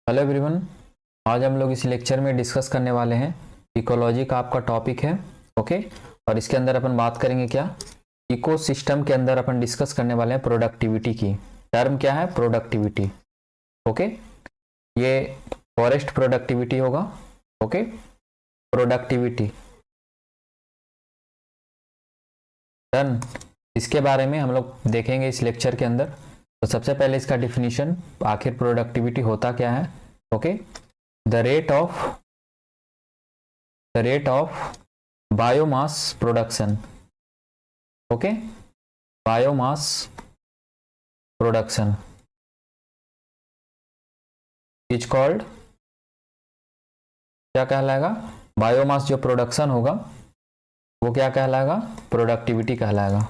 Hello everyone. आज हम लोग इस लेक्चर में डिस्कस करने वाले हैं इकोलॉजी का आपका टॉपिक है। ओके, और इसके अंदर अपन बात करेंगे क्या, इकोसिस्टम के अंदर अपन डिस्कस करने वाले हैं प्रोडक्टिविटी की। टर्म क्या है? प्रोडक्टिविटी। ओके, ये फॉरेस्ट प्रोडक्टिविटी होगा। Okay, productivity done. इसके बारे में हम लोग देखेंगे इस लेक्चर के अंदर। तो सबसे पहले इसका डिफिनीशन, आखिर प्रोडक्टिविटी होता क्या है। Okay, the rate of biomass production. Okay, biomass production is called, क्या कहलाएगा? बायोमास जो प्रोडक्शन होगा वो क्या कहलाएगा? प्रोडक्टिविटी कहलाएगा।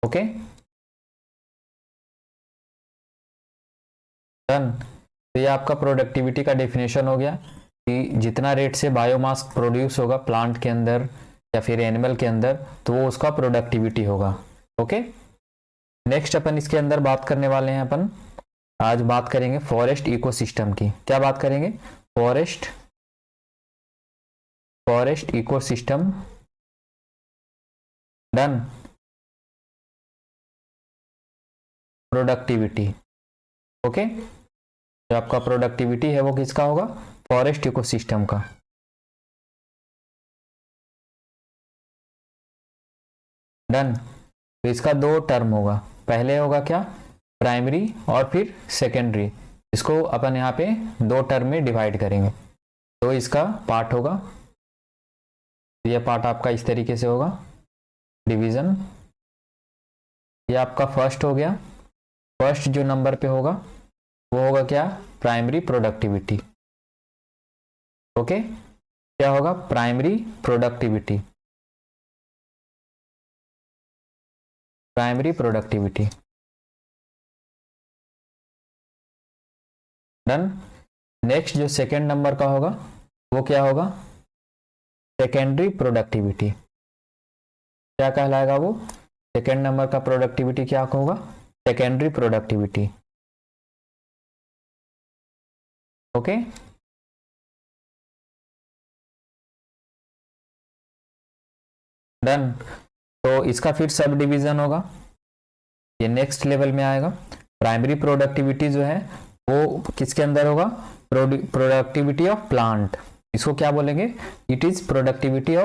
Okay, done. तो ये आपका प्रोडक्टिविटी का डेफिनेशन हो गया कि जितना रेट से बायोमास प्रोड्यूस होगा प्लांट के अंदर या फिर एनिमल के अंदर, तो वो उसका प्रोडक्टिविटी होगा। ओके, नेक्स्ट अपन इसके अंदर बात करने वाले हैं। अपन आज बात करेंगे फॉरेस्ट इकोसिस्टम की। क्या बात करेंगे? Forest ecosystem. Done. Productivity. Okay, जो आपका प्रोडक्टिविटी है वो किसका होगा? फॉरेस्ट इकोसिस्टम का। डन। तो इसका दो टर्म होगा। पहले होगा क्या? प्राइमरी और फिर सेकेंडरी। इसको अपन यहाँ पे दो टर्म में डिवाइड करेंगे। तो इसका पार्ट होगा, यह पार्ट आपका इस तरीके से होगा, डिवीजन। ये आपका फर्स्ट हो गया। फर्स्ट जो नंबर पे होगा वो होगा क्या? Primary productivity. ओके, क्या होगा? Primary productivity. Primary productivity. Done. Next जो सेकेंड नंबर का होगा वो क्या होगा? Secondary productivity. क्या कहलाएगा वो? सेकेंड नंबर का प्रोडक्टिविटी क्या होगा? Secondary productivity. Okay, done. तो इसका फिर सब डिवीजन होगा, ये नेक्स्ट लेवल में आएगा। प्राइमरी प्रोडक्टिविटी जो है वो किसके अंदर होगा? Productivity of plant. इसको क्या बोलेंगे? It is productivity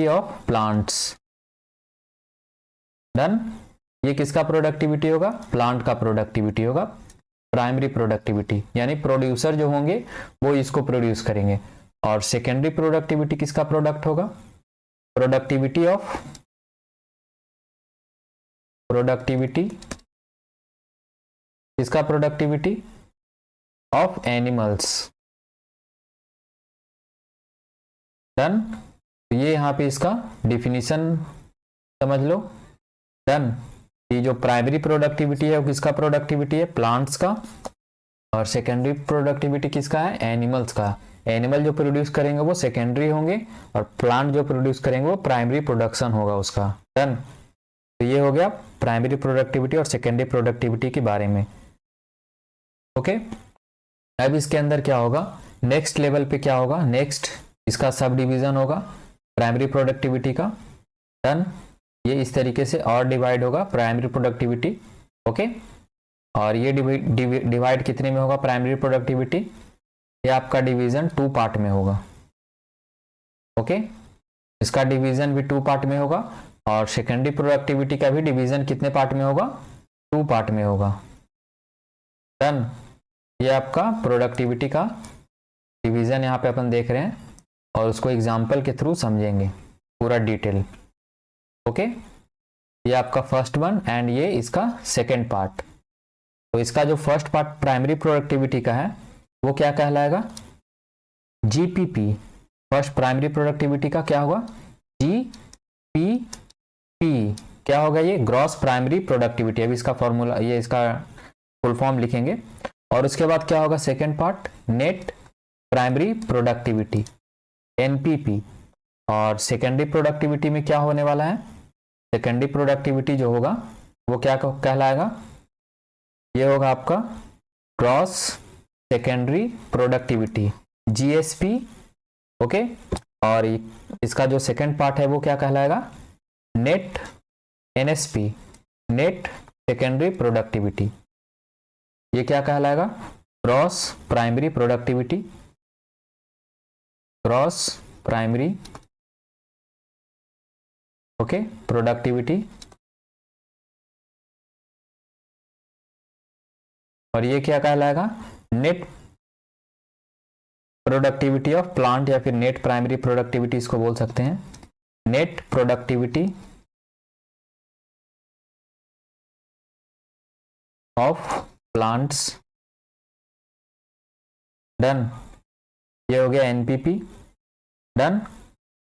of plants. Done. ये किसका प्रोडक्टिविटी होगा? प्लांट का प्रोडक्टिविटी होगा। प्राइमरी प्रोडक्टिविटी यानी प्रोड्यूसर जो होंगे वो इसको प्रोड्यूस करेंगे। और सेकेंडरी प्रोडक्टिविटी किसका प्रोडक्ट होगा? किसका प्रोडक्टिविटी? Of animals. डन। तो ये यहाँ पे इसका डिफिनीशन समझ लो। डन। ये जो प्राइमरी प्रोडक्टिविटी है वो किसका प्रोडक्टिविटी है? प्लांट्स का। और सेकेंडरी प्रोडक्टिविटी किसका है? एनिमल्स का। एनिमल जो प्रोड्यूस करेंगे वो सेकेंडरी होंगे और प्लांट जो प्रोड्यूस करेंगे वो प्राइमरी प्रोडक्शन होगा उसका। डन। तो ये हो गया प्राइमरी प्रोडक्टिविटी और सेकेंडरी प्रोडक्टिविटी के बारे में। ओके, अब इसके अंदर क्या होगा? नेक्स्ट लेवल पे क्या होगा? नेक्स्ट इसका सब डिवीजन होगा प्राइमरी प्रोडक्टिविटी का। डन। ये इस तरीके से और डिवाइड होगा प्राइमरी प्रोडक्टिविटी। ओके, और ये डिवाइड कितने में होगा प्राइमरी प्रोडक्टिविटी? ये आपका डिवीजन टू पार्ट में होगा। ओके, इसका डिवीजन भी टू पार्ट में होगा और सेकेंडरी प्रोडक्टिविटी का भी डिवीजन कितने पार्ट में होगा? टू पार्ट में होगा। डन। ये आपका प्रोडक्टिविटी का डिवीजन यहाँ पे अपन देख रहे हैं और उसको एग्जाम्पल के थ्रू समझेंगे पूरा डिटेल। ओके, ये आपका फर्स्ट वन एंड ये इसका सेकेंड पार्ट। तो इसका जो फर्स्ट पार्ट प्राइमरी प्रोडक्टिविटी का है वो क्या कहलाएगा? जीपीपी। फर्स्ट प्राइमरी प्रोडक्टिविटी का क्या होगा? जीपीपी। क्या होगा ये? Gross primary productivity. अभी इसका फॉर्मूला, ये इसका फुल फॉर्म लिखेंगे। और उसके बाद क्या होगा? Second part net primary productivity, NPP. और सेकेंडरी प्रोडक्टिविटी में क्या होने वाला है? सेकेंडरी प्रोडक्टिविटी जो होगा वो क्या कहलाएगा, ये होगा आपका gross secondary productivity, GSP. Okay, और इसका जो सेकंड पार्ट है वो क्या कहलाएगा, net NSP, net secondary productivity. ये क्या कहलाएगा, gross primary productivity, gross primary okay productivity. और ये क्या कहलाएगा, नेट प्रोडक्टिविटी ऑफ प्लांट, या फिर नेट प्राइमरी प्रोडक्टिविटी इसको बोल सकते हैं, net productivity of plants. Done, ये हो गया एनपीपी, डन।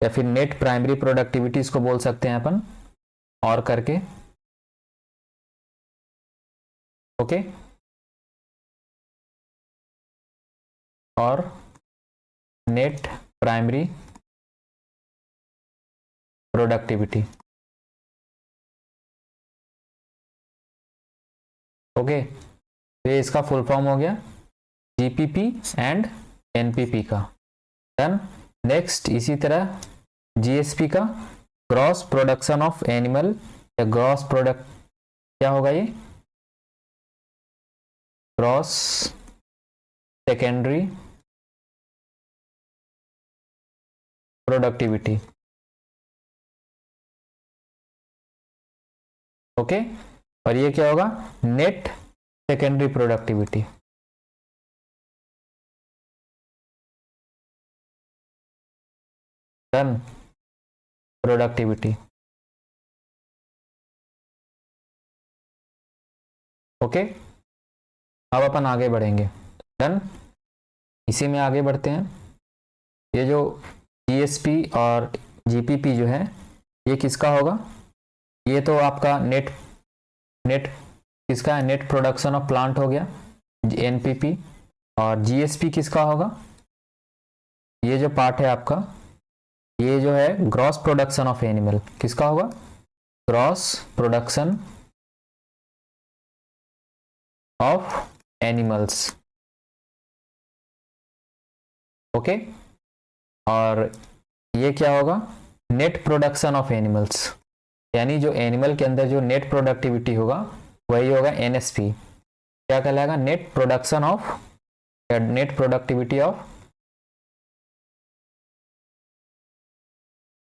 या फिर नेट प्राइमरी प्रोडक्टिविटी इसको बोल सकते हैं अपन और करके, ओके। और नेट प्राइमरी प्रोडक्टिविटी, ओके। तो ये इसका फुल फॉर्म हो गया जीपीपी एंड एनपीपी का, डन। नेक्स्ट इसी तरह जीएसपी का, ग्रॉस प्रोडक्शन ऑफ एनिमल या ग्रॉस प्रोडक्ट, क्या होगा ये, ग्रॉस सेकेंडरी प्रोडक्टिविटी, ओके। और ये क्या होगा, net secondary productivity, done, productivity, okay. अब अपन आगे बढ़ेंगे, डन। इसी में आगे बढ़ते हैं। ये जो जीएसपी और जीपीपी जो है ये किसका होगा, ये तो आपका नेट किसका है, नेट प्रोडक्शन ऑफ प्लांट हो गया एनपीपी। और जीएसपी किसका होगा, ये जो पार्ट है आपका, ये जो है ग्रॉस प्रोडक्शन ऑफ एनिमल, किसका होगा, gross production of animals, okay. और ये क्या होगा, नेट प्रोडक्शन ऑफ एनिमल्स, यानी जो एनिमल के अंदर जो नेट प्रोडक्टिविटी होगा वही होगा एनएसपी, क्या कहलाएगा, net production of, net productivity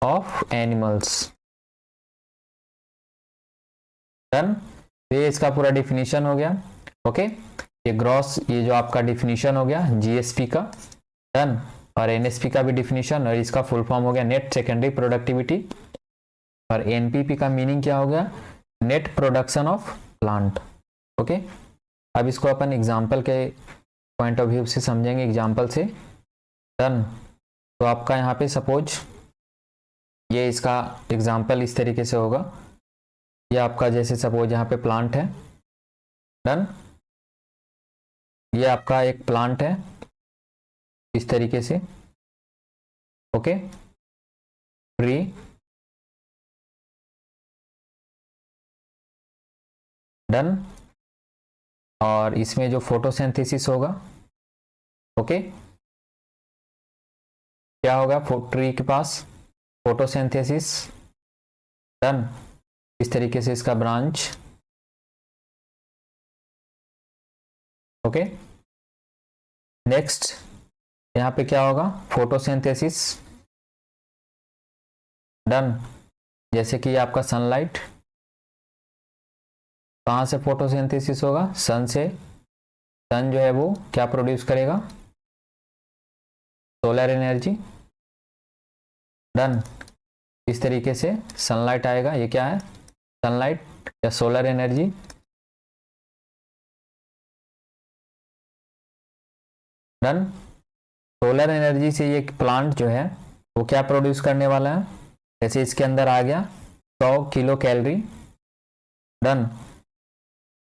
of animals, done. ये इसका पूरा डिफिनीशन हो गया, ओके। ये ग्रॉस, ये जो आपका डिफिनीशन हो गया जीएसपी का, डन। और एनएसपी का भी डिफिनीशन, और इसका फुल फॉर्म हो गया नेट सेकेंडरी प्रोडक्टिविटी। और एनपीपी का मीनिंग क्या हो गया, net production of plant, okay. अब इसको अपन एग्जाम्पल के पॉइंट ऑफ व्यू से समझेंगे, एग्जाम्पल से, डन। तो आपका यहाँ पे सपोज ये इसका एग्जाम्पल इस तरीके से होगा, ये आपका जैसे सपोज यहाँ पे प्लांट है, डन। ये आपका एक प्लांट है इस तरीके से, ओके, ट्री, डन। और इसमें जो फोटोसिंथेसिस होगा, ओके, क्या होगा, ट्री के पास फोटोसिंथेसिस, डन। इस तरीके से इसका ब्रांच, ओके। नेक्स्ट यहाँ पे क्या होगा, फोटोसिंथेसिस, डन। जैसे कि आपका सनलाइट, कहाँ से फोटोसिंथेसिस होगा, सन से। सन जो है वो क्या प्रोड्यूस करेगा, सोलर एनर्जी, डन। इस तरीके से सनलाइट आएगा, ये क्या है, सनलाइट या solar energy, done. Solar energy से ये प्लांट जो है वो क्या प्रोड्यूस करने वाला है, जैसे इसके अंदर आ गया 100 kilo calorie, done.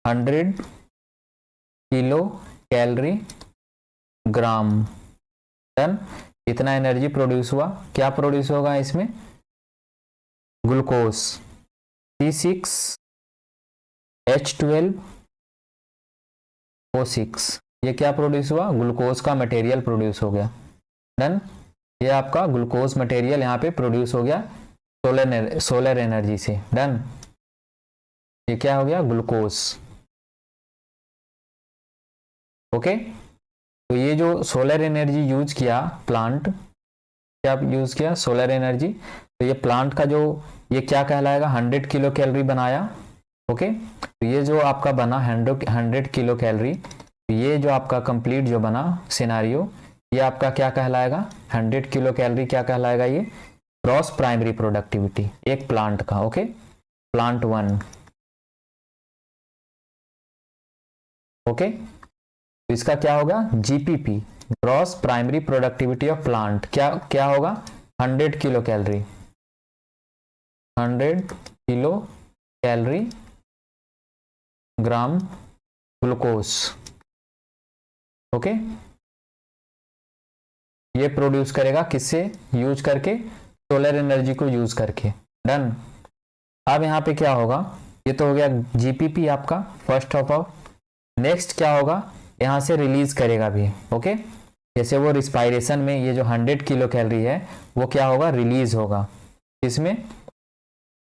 100 kilo calorie gram, done. इतना एनर्जी प्रोड्यूस हुआ, क्या प्रोड्यूस होगा इसमें, ग्लूकोज, C6 H12O6, ये क्या प्रोड्यूस हुआ, ग्लूकोज का मटेरियल प्रोड्यूस हो गया। डन, ये आपका ग्लूकोज मटेरियल यहाँ पे प्रोड्यूस हो गया सोलर एनर्जी से। डन, ये क्या हो गया, ग्लूकोज। ओके, तो ये जो सोलर एनर्जी यूज किया प्लांट, क्या यूज किया, सोलर एनर्जी, तो ये प्लांट का जो ये क्या कहलाएगा, 100 किलो कैलोरी बनाया। ओके, तो ये जो आपका बना 100 किलो कैलोरी, तो ये जो आपका कंप्लीट जो बना सिनारियो, ये आपका क्या कहलाएगा, 100 किलो कैलोरी क्या कहलाएगा, ये ग्रॉस प्राइमरी प्रोडक्टिविटी एक प्लांट का। Okay, plant 1। ओके, तो इसका क्या होगा, GPP, gross primary productivity of plant, क्या होगा, 100 kilo calorie, 100 kilo calorie gram glucose. Okay, ये प्रोड्यूस करेगा किससे, यूज करके, सोलर एनर्जी को यूज करके। डन, अब यहां पे क्या होगा, ये तो हो गया जीपीपी आपका फर्स्ट ऑफ ऑल। नेक्स्ट क्या होगा, यहां से रिलीज करेगा भी। ओके, जैसे वो रिस्पायरेशन में ये जो 100 किलो कैलोरी है वो क्या होगा, रिलीज होगा, इसमें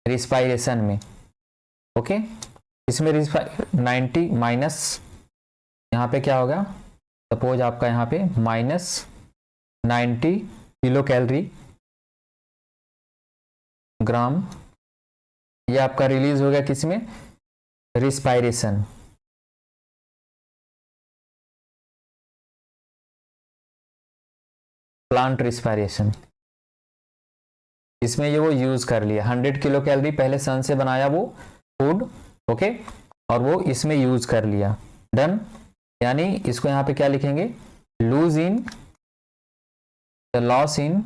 रिस्पायरेशन में। ओके, इसमें 90 माइनस, यहाँ पे क्या होगा, सपोज आपका यहाँ पे -90 किलो कैलोरी ग्राम, ये आपका रिलीज हो गया किसमें, रिस्पायरेशन। प्लांट रिस्पायरेशन, इसमें ये वो यूज कर लिया 100 किलो कैलोरी पहले सन से बनाया वो फूड। ओके, और वो इसमें यूज कर लिया। डन, यानी इसको यहां पे क्या लिखेंगे, lose in the loss in,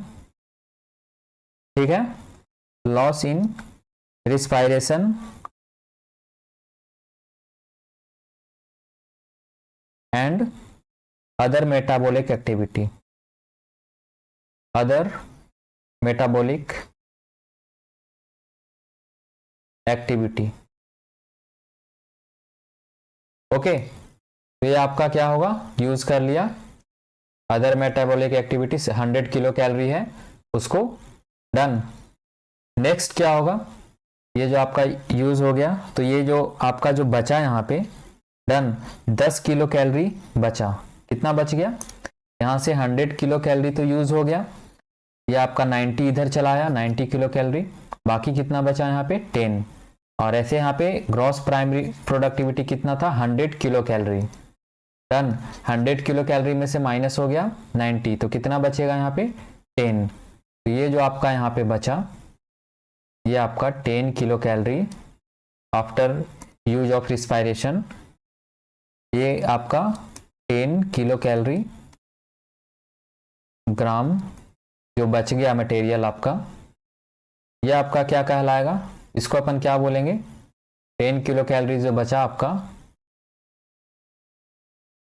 ठीक है, loss in respiration and other metabolic activity, other metabolic activity. Okay, तो ये आपका क्या होगा, यूज कर लिया other metabolic activity, 100 kilo calorie है उसको। डन, नेक्स्ट क्या होगा, ये जो आपका यूज हो गया, तो ये जो आपका जो बचा यहाँ पे, डन, 10 किलो कैलोरी बचा, कितना बच गया, यहाँ से 100 किलो कैलोरी तो यूज हो गया, ये आपका 90 इधर चला आया, 90 किलो कैलोरी, बाकी कितना बचा यहाँ पे 10, और ऐसे यहाँ पे ग्रॉस प्राइमरी प्रोडक्टिविटी कितना था, 100 kilo calorie. Done, 100 kilo calorie में से माइनस हो गया 90, तो कितना बचेगा यहाँ पे 10, तो ये जो आपका यहाँ पे बचा, ये आपका 10 kilo calorie after use of respiration, ये आपका 10 किलो कैलोरी ग्राम जो बच गया मटेरियल आपका, ये आपका क्या कहलाएगा, इसको अपन क्या बोलेंगे, 10 किलो कैलोरी जो बचा आपका।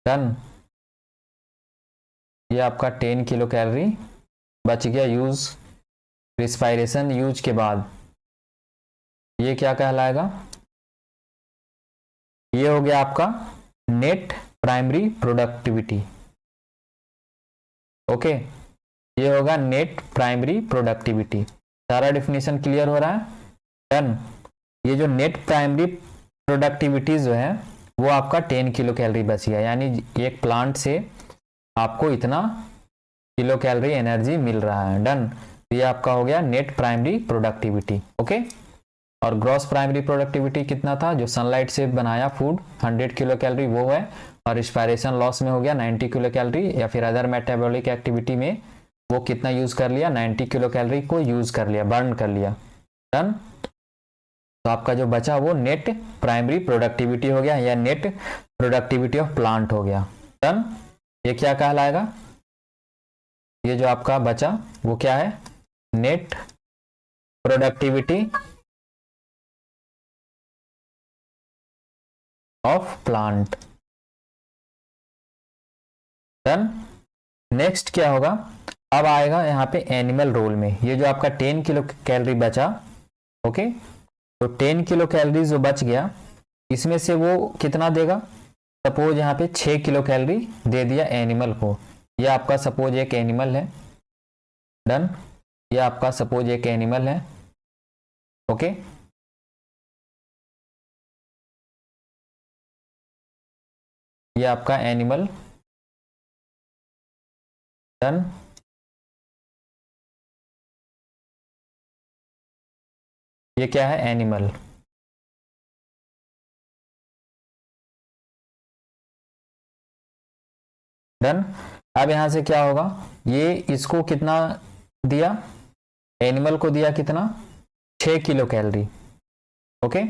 डन, ये आपका 10 किलो कैलोरी बच गया यूज रिस्पायरेशन यूज के बाद, ये क्या कहलाएगा, ये हो गया आपका नेट प्राइमरी प्रोडक्टिविटी। ओके, ये होगा नेट प्राइमरी प्रोडक्टिविटी। सारा डेफिनेशन क्लियर हो रहा है। डन, ये जो नेट प्राइमरी प्रोडक्टिविटी जो है वो आपका 10 किलो कैलोरी बच गया, यानी एक प्लांट से आपको इतना किलो कैलोरी एनर्जी मिल रहा है। डन, ये आपका हो गया नेट प्राइमरी प्रोडक्टिविटी। ओके, और ग्रॉस प्राइमरी प्रोडक्टिविटी कितना था, जो सनलाइट से बनाया फूड 100 किलो कैलोरी वो है, और रिस्पायरेशन लॉस में हो गया 90 किलो कैलोरी, या फिर अदर मेटाबॉलिक एक्टिविटी में वो कितना यूज कर लिया, 90 किलो कैलोरी को यूज कर लिया, बर्न कर लिया। डन, तो आपका जो बचा वो नेट प्राइमरी प्रोडक्टिविटी हो गया, या नेट प्रोडक्टिविटी ऑफ प्लांट हो गया। डन, ये क्या कहलाएगा, ये जो आपका बचा वो क्या है, net productivity of plant. Done, next क्या होगा, अब आएगा यहाँ पे एनिमल रोल में, ये जो आपका 10 किलो कैलोरी बचा। ओके, तो 10 किलो कैलोरी जो बच गया, इसमें से वो कितना देगा, सपोज यहाँ पे 6 किलो कैलोरी दे दिया एनिमल को। ये आपका सपोज एक एनिमल है, डन। ये आपका सपोज एक एनिमल है, ओके। ये आपका एनिमल, डन। ये क्या है, एनिमल। डन। अब यहां से क्या होगा, ये इसको कितना दिया, एनिमल को दिया कितना, 6 kilo calorie, okay.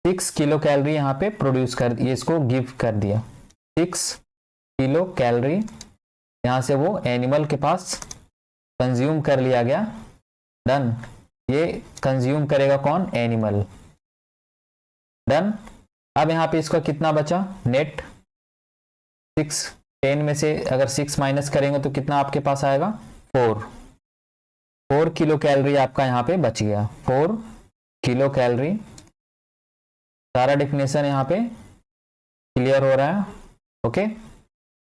6 kilo calorie यहाँ पे प्रोड्यूस कर, ये इसको गिव कर दिया 6 किलो कैलोरी, यहाँ से वो एनिमल के पास कंज्यूम कर लिया गया, डन। ये कंज्यूम करेगा कौन, एनिमल, डन। अब यहाँ पे इसका कितना बचा, नेट 6, 10 में से अगर 6 माइनस करेंगे तो कितना आपके पास आएगा, 4 किलो कैलोरी आपका यहाँ पे बच गया, 4 किलो कैलोरी। सारा डिफिनेशन यहाँ पे क्लियर हो रहा है, ओके।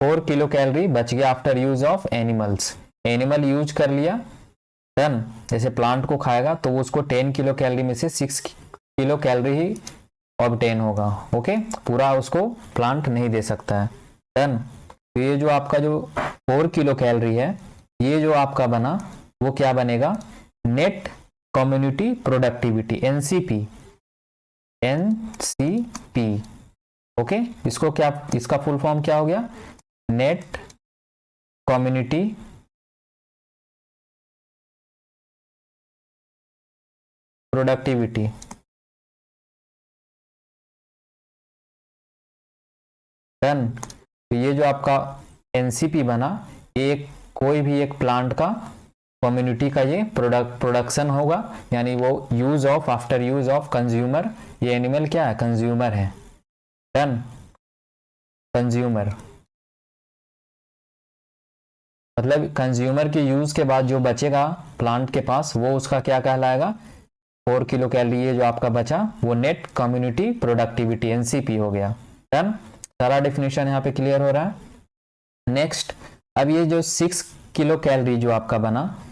4 किलो कैलोरी बच गया after use of animals, animal use कर लिया, डन। जैसे प्लांट को खाएगा तो वो उसको 10 किलो कैलोरी में से 6 किलो कैलोरी ही ऑब्टेन होगा, ओके। पूरा उसको प्लांट नहीं दे सकता है, डन। तो ये जो आपका जो 4 किलो कैलोरी है, ये जो आपका बना वो क्या बनेगा, net community productivity, NCP, NCP, okay. इसको क्या, इसका फुल फॉर्म क्या हो गया, नेट कम्युनिटी प्रोडक्टिविटी, डन। तो ये जो आपका एनसीपी बना, ये कोई भी एक प्लांट का कम्युनिटी का ये प्रोडक्शन होगा, यानी वो use of, after use of consumer, ये एनिमल क्या है, कंज्यूमर है, डन, कंज्यूमर। मतलब कंज्यूमर के यूज के बाद जो बचेगा प्लांट के पास, वो उसका क्या कहलाएगा, 4 किलो कैलोरी ये जो आपका बचा वो नेट कम्युनिटी प्रोडक्टिविटी, एनसीपी हो गया, डन। सारा डेफिनेशन यहाँ पे क्लियर हो रहा है। नेक्स्ट, अब ये जो 6 किलो कैलोरी जो आपका बना,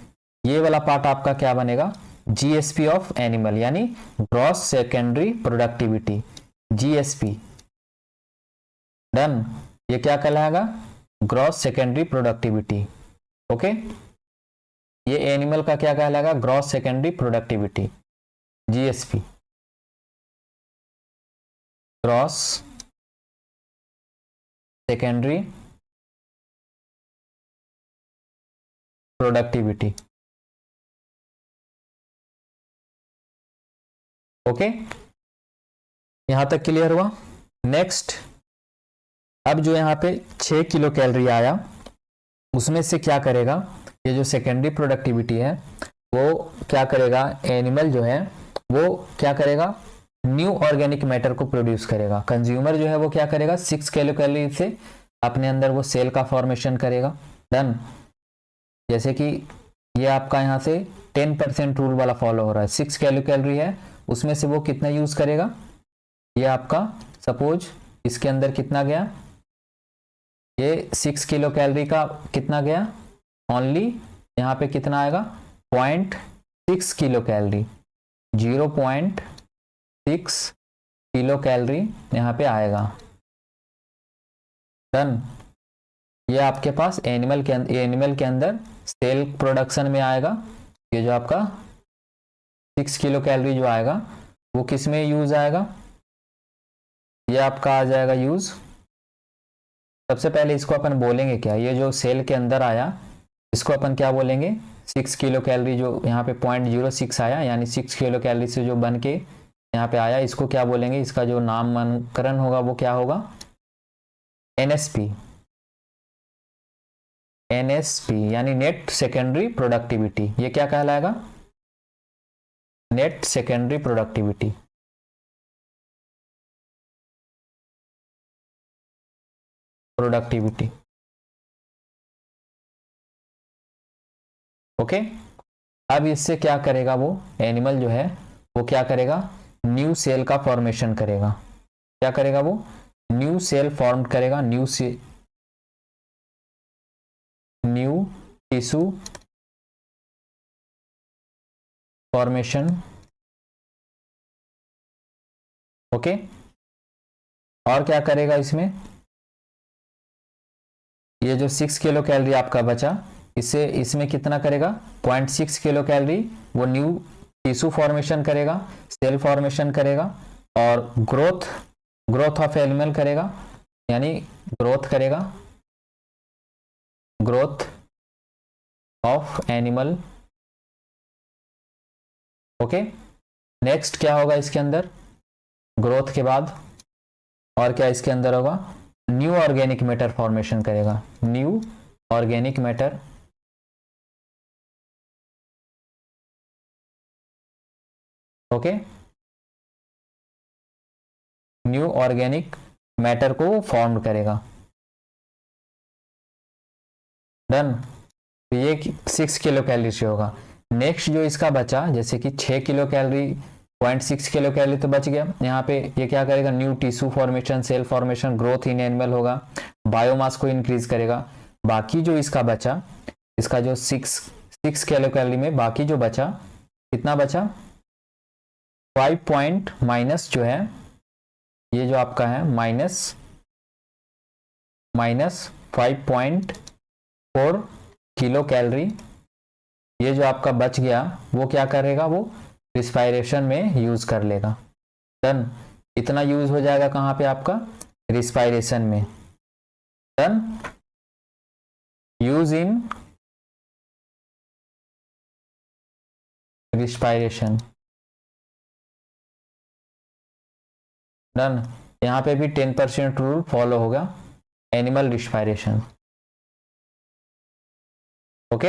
ये वाला पार्ट आपका क्या बनेगा, जीएसपी ऑफ एनिमल, यानी gross secondary productivity, GSP, done. ये क्या कहलाएगा, ग्रॉस सेकेंडरी प्रोडक्टिविटी, ओके। ये एनिमल का क्या कहलाएगा, gross secondary productivity, GSP, gross secondary productivity, okay. यहां तक क्लियर हुआ। नेक्स्ट, अब जो यहाँ पे 6 किलो कैलोरी आया, उसमें से क्या करेगा, ये जो सेकेंडरी प्रोडक्टिविटी है वो क्या करेगा, एनिमल जो है वो क्या करेगा, न्यू ऑर्गेनिक मैटर को प्रोड्यूस करेगा। कंज्यूमर जो है वो क्या करेगा, 6 किलो कैलोरी से अपने अंदर वो सेल का फॉर्मेशन करेगा, डन। जैसे कि ये आपका यहाँ से 10% रूल वाला फॉलो हो रहा है, 6 किलो कैलोरी है, उसमें से वो कितना यूज करेगा, ये आपका सपोज इसके अंदर कितना गया, ये 6 किलो कैलोरी का कितना गया, ओनली यहाँ पे कितना आएगा, 0.6 किलो कैलोरी, 0.6 किलो कैलोरी यहाँ पे आएगा, डन। ये आपके पास एनिमल के अंदर सेल प्रोडक्शन में आएगा। ये जो आपका 6 किलो कैलोरी जो आएगा वो किस में यूज आएगा, ये आपका आ जाएगा यूज। सबसे पहले इसको अपन बोलेंगे क्या, ये जो सेल के अंदर आया इसको अपन क्या बोलेंगे, 6 किलो कैलोरी जो यहाँ पे 0.06 आया, यानी 6 किलो कैलोरी से जो बन के यहाँ पे आया, इसको क्या बोलेंगे, इसका जो नामकरण होगा वो क्या होगा, एनएसपी, एनएसपी यानी नेट सेकेंडरी प्रोडक्टिविटी। ये क्या कहलाएगा, net secondary productivity, productivity, okay. अब इससे क्या करेगा वो एनिमल जो है वो क्या करेगा, न्यू सेल का फॉर्मेशन करेगा, क्या करेगा वो, न्यू सेल फॉर्म करेगा, न्यू टिश्यू फॉर्मेशन। ओके, और क्या करेगा इसमें, ये जो 6 किलो कैलोरी आपका बचा, इससे इसमें कितना करेगा, 0.6 किलो कैलोरी वो न्यू टिश्यू फॉर्मेशन करेगा, सेल फॉर्मेशन करेगा, और ग्रोथ ऑफ एनिमल करेगा, यानी ग्रोथ करेगा, growth of animal. Okay, next क्या होगा इसके अंदर, ग्रोथ के बाद और क्या इसके अंदर होगा, न्यू ऑर्गेनिक मैटर फॉर्मेशन करेगा, new organic matter. Okay, new organic matter को फॉर्म करेगा। डन, तो ये 6 किलो कैलोरी से होगा। नेक्स्ट जो इसका बचा, जैसे कि 6 किलो कैलोरी, 0.6 किलो कैलोरी तो बच गया, यहाँ पे ये क्या करेगा, new tissue formation, cell formation, growth in animal होगा, बायोमास को इंक्रीज करेगा। बाकी जो इसका बचा, इसका जो 6 किलो कैलोरी में बाकी जो बचा, कितना बचा, 5 पॉइंट माइनस जो है, ये जो आपका है माइनस 5.4 किलो कैलोरी, ये जो आपका बच गया वो क्या करेगा, वो रिस्पायरेशन में यूज कर लेगा। डन, इतना यूज हो जाएगा कहां पे आपका, रिस्पायरेशन में। Done, use in respiration. Done, यहां पे भी 10% रूल फॉलो होगा, एनिमल रिस्पायरेशन। ओके,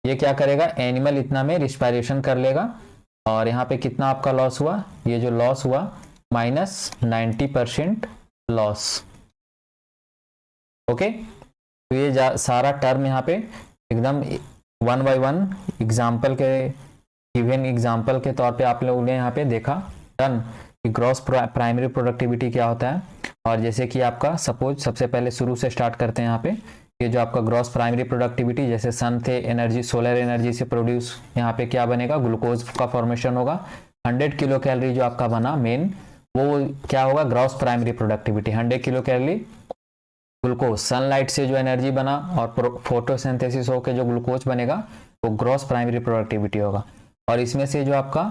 ये क्या करेगा, एनिमल इतना में रिस्पायरेशन कर लेगा, और यहाँ पे कितना आपका लॉस हुआ, ये जो लॉस हुआ -90% लॉस। ओके, तो ये सारा टर्म यहाँ पे एकदम 1 बाय 1 एग्जाम्पल के, गिवन एग्जाम्पल के तौर पे आप लोगों ने यहाँ पे देखा। डन, ग्रॉस प्राइमरी प्रोडक्टिविटी क्या होता है, और जैसे कि आपका सपोज सबसे पहले शुरू से स्टार्ट करते हैं यहाँ पे, ये जो आपका ग्रॉस प्राइमरी प्रोडक्टिविटी, जैसे सन थे एनर्जी, सोलर एनर्जी से प्रोड्यूस, यहाँ पे क्या बनेगा, ग्लूकोज का फॉर्मेशन होगा। 100 किलो कैलोरी जो आपका बना मेन, वो क्या होगा, gross primary productivity 100 kilo calorie glucose, sunlight से जो एनर्जी बना और फोटोसिंथेसिस होकर जो ग्लूकोज बनेगा, वो ग्रॉस प्राइमरी प्रोडक्टिविटी होगा। और इसमें से जो आपका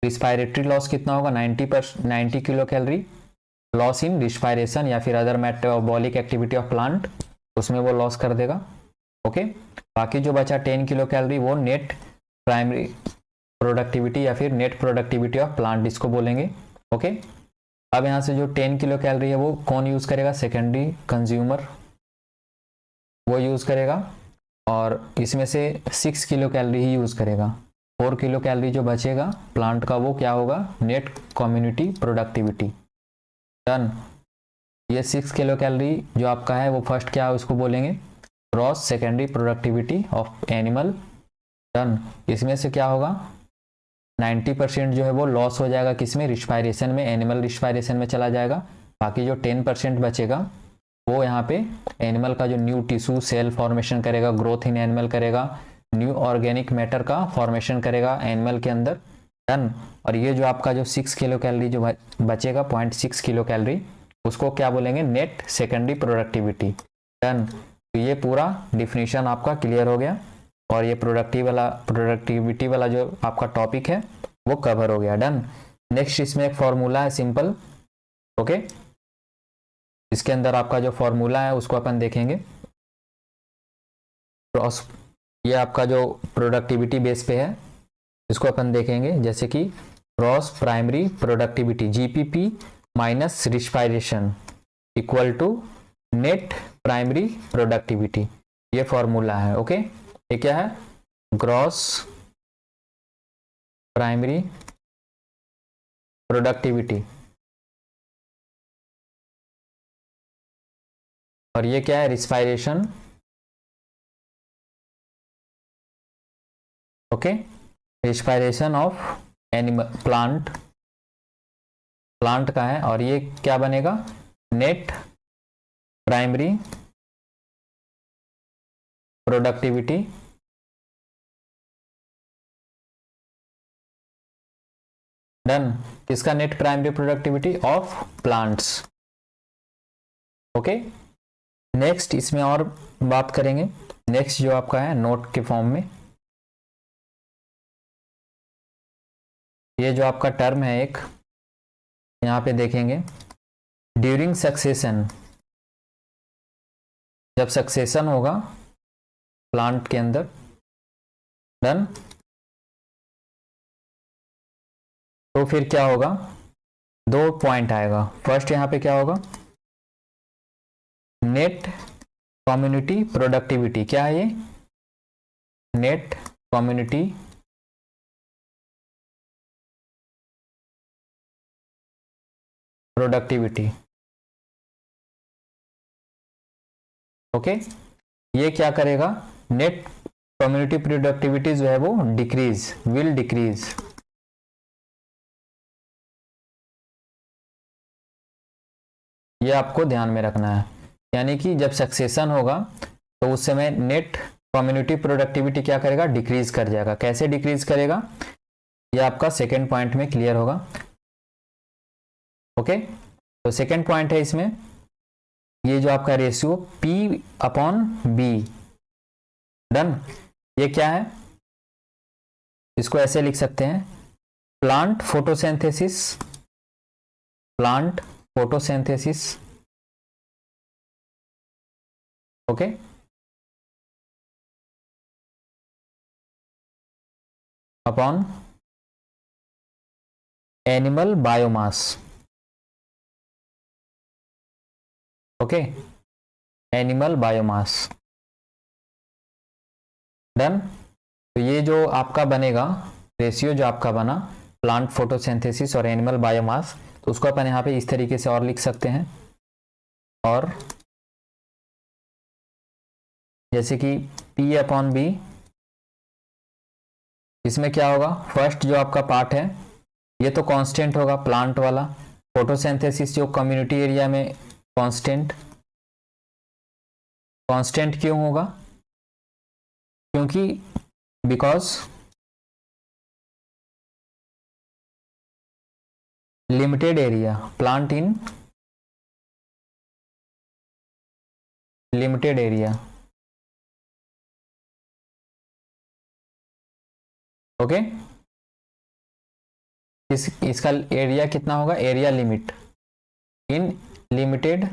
रिस्पायरेटरी लॉस कितना होगा, 90 kilo calorie loss in respiration या फिर other metabolic activity of plant, उसमें वो लॉस कर देगा। ओके, बाकी जो बचा 10 किलो कैलोरी, वो नेट प्राइमरी प्रोडक्टिविटी या फिर नेट प्रोडक्टिविटी ऑफ प्लांट इसको बोलेंगे। ओके, अब यहाँ से जो 10 किलो कैलोरी है वो कौन यूज करेगा, सेकेंडरी कंज्यूमर वो यूज करेगा, और इसमें से 6 किलो कैलोरी ही यूज करेगा। 4 किलो कैलोरी जो बचेगा प्लांट का, वो क्या होगा, नेट कम्युनिटी प्रोडक्टिविटी। डन, ये 6 किलो कैलोरी जो आपका है वो फर्स्ट क्या है, उसको बोलेंगे gross secondary productivity of animal. Done, इसमें से क्या होगा, 90% जो है वो लॉस हो जाएगा, किसमें, रिस्पायरेशन में, एनिमल रिस्पायरेशन में चला जाएगा। बाकी जो 10% बचेगा वो यहाँ पे एनिमल का जो न्यू टिश्यू सेल फॉर्मेशन करेगा, ग्रोथ इन एनिमल करेगा, न्यू ऑर्गेनिक मैटर का फॉर्मेशन करेगा एनिमल के अंदर। डन, और ये जो आपका जो 6 किलो कैलोरी जो बचेगा, 0.6 किलो कैलोरी, उसको क्या बोलेंगे, नेट सेकेंडरी प्रोडक्टिविटी। डन, तो ये पूरा डिफिनीशन आपका क्लियर हो गया, और ये प्रोडक्टिविटी वाला जो आपका टॉपिक है वो कवर हो गया। डन, नेक्स्ट इसमें एक फॉर्मूला है सिंपल। ओके, इसके अंदर आपका जो फॉर्मूला है उसको अपन देखेंगे। क्रॉस, ये आपका जो प्रोडक्टिविटी बेस पे है इसको अपन देखेंगे, जैसे कि cross primary productivity GPP minus respiration equal to net primary productivity, ये फॉर्मूला है। ओके, ये क्या है, ग्रॉस प्राइमरी प्रोडक्टिविटी, और ये क्या है, respiration. Okay, respiration of animal plant plant का है, और ये क्या बनेगा, नेट प्राइमरी प्रोडक्टिविटी डन, किसका, net primary productivity of plants. Okay, next इसमें और बात करेंगे। नेक्स्ट जो आपका है नोट के फॉर्म में, ये जो आपका टर्म है एक, यहां पे देखेंगे ड्यूरिंग सक्सेशन, जब सक्सेशन होगा प्लांट के अंदर, डन, तो फिर क्या होगा, 2 पॉइंट आएगा। फर्स्ट यहां पे क्या होगा, नेट कम्युनिटी प्रोडक्टिविटी, क्या है ये, नेट कम्युनिटी प्रोडक्टिविटी। ओके, ये क्या करेगा, नेट कम्युनिटी प्रोडक्टिविटी जो है वो डिक्रीज, विल डिक्रीज। ये आपको ध्यान में रखना है, यानी कि जब सक्सेशन होगा तो उस समय नेट कम्युनिटी प्रोडक्टिविटी क्या करेगा, डिक्रीज कर जाएगा। कैसे डिक्रीज करेगा, ये आपका सेकेंड पॉइंट में क्लियर होगा। ओके, तो सेकेंड पॉइंट है इसमें, ये जो आपका रेशियो P/B, डन, ये क्या है, इसको ऐसे लिख सकते हैं, plant photosynthesis, plant photosynthesis, okay, upon animal biomass, okay, animal biomass, done. तो ये जो आपका बनेगा रेशियो, जो आपका बना प्लांट फोटोसिंथेसिस और एनिमल बायोमास, तो उसको अपन यहाँ पे इस तरीके से और लिख सकते हैं, और जैसे कि P/B, इसमें क्या होगा, फर्स्ट जो आपका पार्ट है ये तो कांस्टेंट होगा प्लांट वाला, फोटोसिंथेसिस जो कम्युनिटी एरिया में कांस्टेंट, कांस्टेंट क्यों होगा, क्योंकि because limited area, plant in limited area, okay, इसका एरिया कितना होगा, area limit, in limited,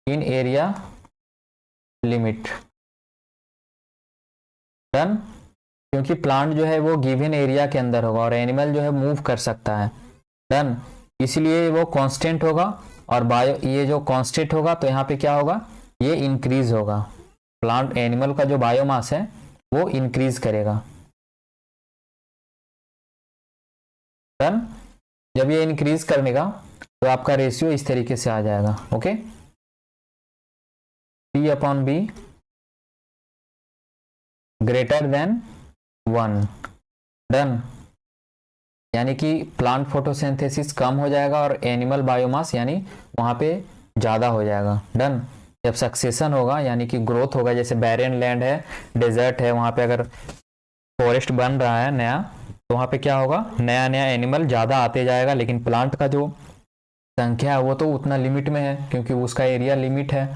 in area limit, done, क्योंकि प्लांट जो है वो गिवन एरिया के अंदर होगा और एनिमल जो है मूव कर सकता है, डन, इसलिए वो कांस्टेंट होगा। और बायो, ये जो कांस्टेंट होगा तो यहाँ पे क्या होगा, ये इंक्रीज होगा, प्लांट एनिमल का जो बायोमास है वो इंक्रीज करेगा, डन। जब ये इंक्रीज करेगा तो आपका रेशियो इस तरीके से आ जाएगा, okay, P/B greater than 1, done, यानी कि प्लांट फोटोसिंथेसिस कम हो जाएगा और एनिमल बायोमास यानी वहां पे ज्यादा हो जाएगा, डन। जब सक्सेशन होगा यानी कि ग्रोथ होगा, जैसे बैरियन लैंड है, डेजर्ट है, वहां पे अगर फॉरेस्ट बन रहा है नया, तो वहां पे क्या होगा, नया नया एनिमल ज्यादा आते जाएगा, लेकिन प्लांट का जो संख्या है वो तो उतना लिमिट में है क्योंकि उसका एरिया लिमिट है,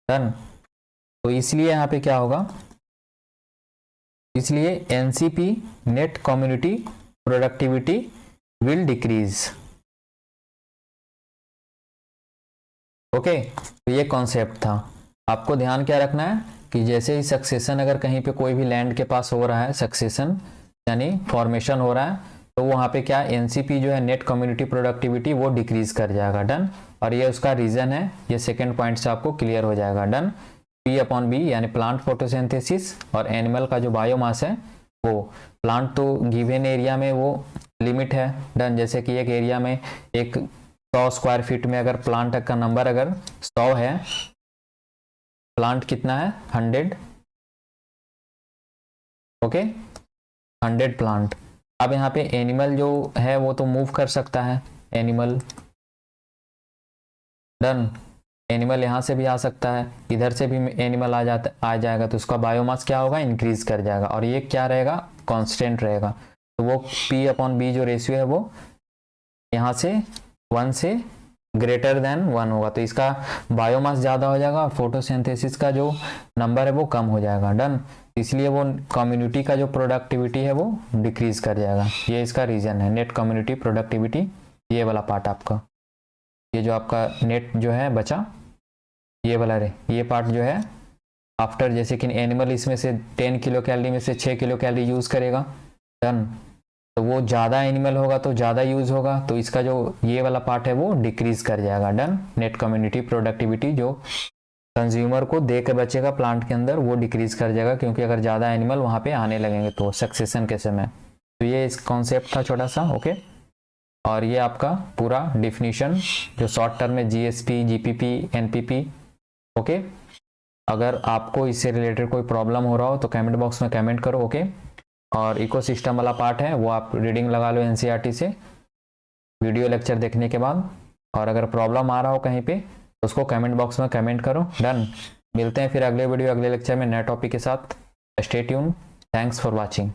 डन। तो इसलिए यहाँ पे क्या होगा, इसलिए NCP net community productivity will decrease, okay. तो ये कॉन्सेप्ट था, आपको ध्यान क्या रखना है कि जैसे ही सक्सेशन अगर कहीं पे कोई भी लैंड के पास हो रहा है, सक्सेशन यानी फॉर्मेशन हो रहा है, तो वहाँ पे क्या NCP जो है नेट कम्युनिटी प्रोडक्टिविटी वो डिक्रीज कर जाएगा, डन। और ये उसका रीजन है, ये सेकेंड पॉइंट से आपको क्लियर हो जाएगा, डन। P/B यानी प्लांट फोटोसिंथेसिस और एनिमल का जो बायोमास है वो, प्लांट तो गिवन एरिया में वो लिमिट है, डन। जैसे कि एक एरिया में एक 100 स्क्वायर फीट में अगर प्लांट का नंबर अगर 100 है, प्लांट कितना है 100, ओके, 100 प्लांट। अब यहाँ पे एनिमल जो है वो तो मूव कर सकता है, एनिमल, डन। एनिमल यहाँ से भी आ सकता है, इधर से भी एनिमल आ जाएगा, तो उसका बायोमास क्या होगा, इंक्रीज कर जाएगा, और ये क्या रहेगा, कांस्टेंट रहेगा। तो वो P/B जो रेशियो है वो यहाँ से 1 से ग्रेटर देन 1 होगा, तो इसका बायोमास ज़्यादा हो जाएगा और फोटोसिंथेसिस का जो नंबर है वो कम हो जाएगा, डन। इसलिए वो कम्युनिटी का जो प्रोडक्टिविटी है वो डिक्रीज कर जाएगा, ये इसका रीज़न है। नेट कम्युनिटी प्रोडक्टिविटी, ये वाला पार्ट आपका, ये जो आपका नेट जो है बचा, ये वाला ये पार्ट जो है आफ्टर, जैसे कि एनिमल इसमें से 10 किलो कैलोरी में से 6 किलो कैलोरी यूज़ करेगा, डन। तो वो ज़्यादा एनिमल होगा तो ज़्यादा यूज़ होगा, तो इसका जो ये वाला पार्ट है वो डिक्रीज कर जाएगा, डन। नेट कम्युनिटी प्रोडक्टिविटी जो कंज्यूमर को दे के बचेगा प्लांट के अंदर वो डिक्रीज कर जाएगा, क्योंकि अगर ज़्यादा एनिमल वहाँ पे आने लगेंगे तो सक्सेशन के समय। तो ये इस कॉन्सेप्ट था छोटा सा, ओके। और ये आपका पूरा डिफिनीशन जो शॉर्ट टर्म में GSP, GPP, NPP, ओके। अगर आपको इससे रिलेटेड कोई प्रॉब्लम हो रहा हो तो कमेंट बॉक्स में कमेंट करो, ओके। और इकोसिस्टम वाला पार्ट है वो आप रीडिंग लगा लो NCERT से वीडियो लेक्चर देखने के बाद, और अगर प्रॉब्लम आ रहा हो कहीं पे तो उसको कमेंट बॉक्स में कमेंट करो, डन। मिलते हैं फिर अगले वीडियो अगले लेक्चर में नए टॉपिक के साथ। Stay tune, thanks for watching.